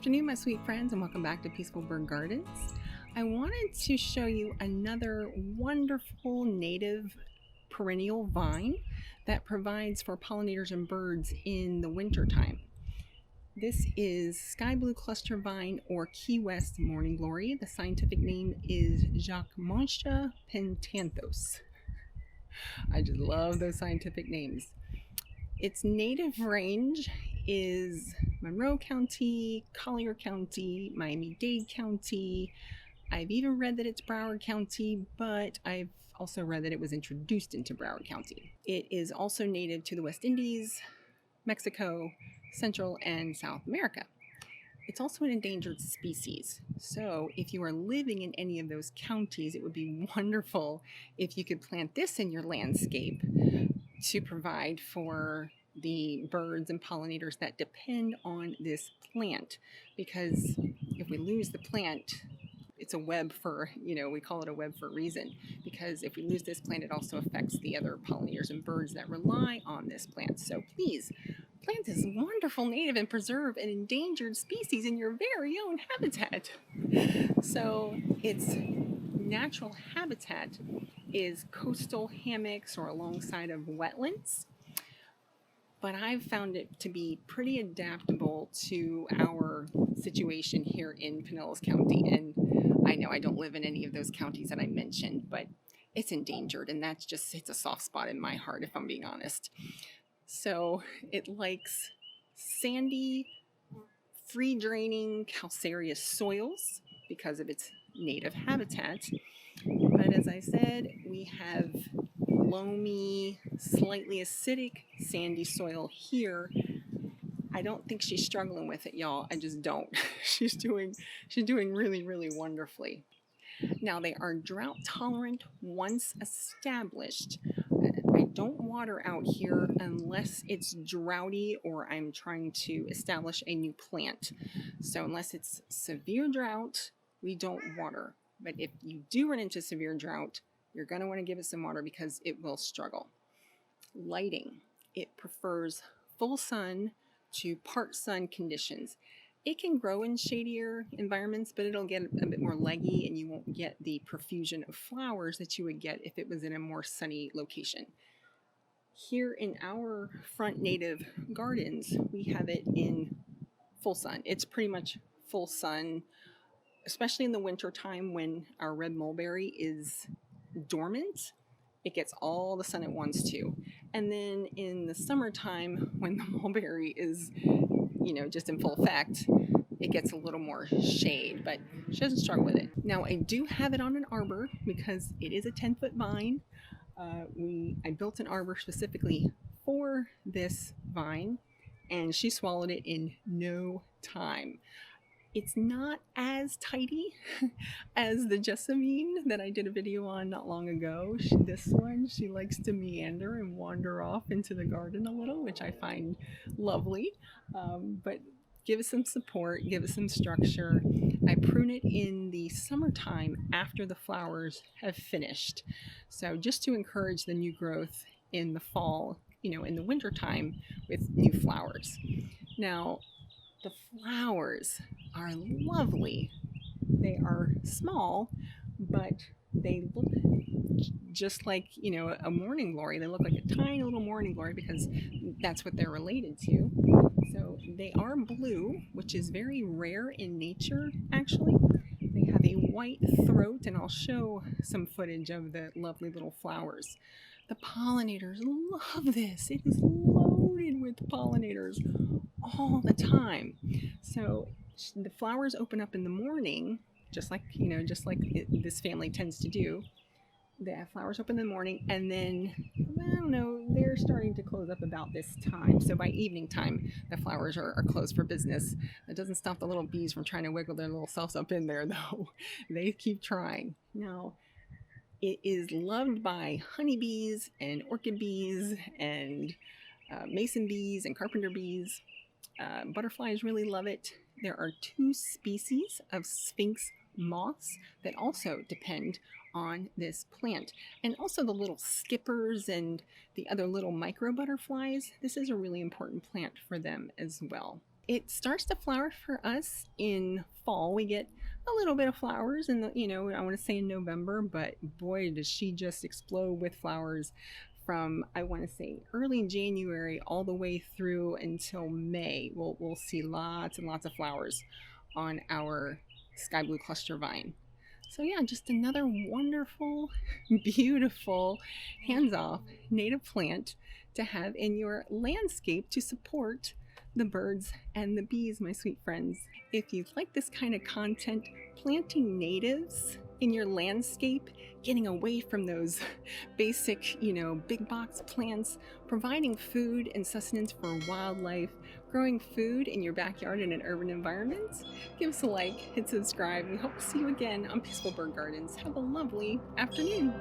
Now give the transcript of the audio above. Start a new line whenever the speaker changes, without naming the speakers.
afternoon, my sweet friends, and welcome back to Peaceful Bird Gardens. I wanted to show you another wonderful native perennial vine that provides for pollinators and birds in the wintertime. This is Skyblue Cluster Vine or Key West Morning Glory. The scientific name is Jacquemontia pentanthos. I just love those scientific names. Its native range is Monroe County, Collier County, Miami-Dade County. I've even read that it's Broward County, but I've also read that it was introduced into Broward County. It is also native to the West Indies, Mexico, Central and South America. It's also an endangered species. So if you are living in any of those counties, it would be wonderful if you could plant this in your landscape to provide for the birds and pollinators that depend on this plant. Because if we lose the plant, it's a web for, we call it a web for a reason. Because if we lose this plant, it also affects the other pollinators and birds that rely on this plant. So please, plant this wonderful native and preserve an endangered species in your very own habitat. So its natural habitat is coastal hammocks or alongside of wetlands, but I've found it to be pretty adaptable to our situation here in Pinellas County. And I know I don't live in any of those counties that I mentioned, but it's endangered, and it's a soft spot in my heart, if I'm being honest. So it likes sandy, free-draining calcareous soils because of its native habitat. But as I said, we have loamy, slightly acidic, sandy soil here. I don't think she's struggling with it, y'all. I just don't. She's doing really, really wonderfully. Now, they are drought tolerant once established. I don't water out here unless it's droughty or I'm trying to establish a new plant. So unless it's severe drought, we don't water. But if you do run into severe drought, you're going to want to give it some water because it will struggle. Lighting. It prefers full sun to part sun conditions. It can grow in shadier environments, but it'll get a bit more leggy and you won't get the profusion of flowers that you would get if it was in a more sunny location. Here in our front native gardens, we have it in full sun. It's pretty much full sun, especially in the winter time when our red mulberry is dormant. It gets all the sun it wants to. And then in the summertime when the mulberry is, just in full effect, it gets a little more shade, but she doesn't struggle with it. Now, I do have it on an arbor because it is a 10-foot vine. I built an arbor specifically for this vine, and she swallowed it in no time. It's not as tidy as the jessamine that I did a video on not long ago. She likes to meander and wander off into the garden a little, which I find lovely. But give it some support, give it some structure. I prune it in the summertime after the flowers have finished. So just to encourage the new growth in the fall, in the wintertime with new flowers. Now, the flowers are lovely. They are small, but they look just like, a morning glory. They look like a tiny little morning glory because that's what they're related to. So they are blue, which is very rare in nature, actually. They have a white throat, and I'll show some footage of the lovely little flowers. The pollinators love this. It is loaded with pollinators all the time. So the flowers open up in the morning, just like this family tends to do. The flowers open in the morning, and then, they're starting to close up about this time. So by evening time, the flowers are closed for business. That doesn't stop the little bees from trying to wiggle their little selves up in there, though. They keep trying. Now, it is loved by honeybees and orchid bees and mason bees and carpenter bees. Butterflies really love it. There are 2 species of sphinx moths that also depend on this plant, and also the little skippers and the other little micro butterflies. This is a really important plant for them as well. it starts to flower for us in fall. We get a little bit of flowers in the, I want to say in November, but boy, does she just explode with flowers from, I want to say, early January all the way through until May. We'll see lots and lots of flowers on our Skyblue Cluster Vine. So yeah, just another wonderful, beautiful, hands-off native plant to have in your landscape to support the birds and the bees, my sweet friends. If you like this kind of content, planting natives in your landscape, getting away from those basic, big box plants, providing food and sustenance for wildlife, growing food in your backyard in an urban environment, give us a like, hit subscribe. We hope to see you again on Peaceful Bird Gardens. Have a lovely afternoon.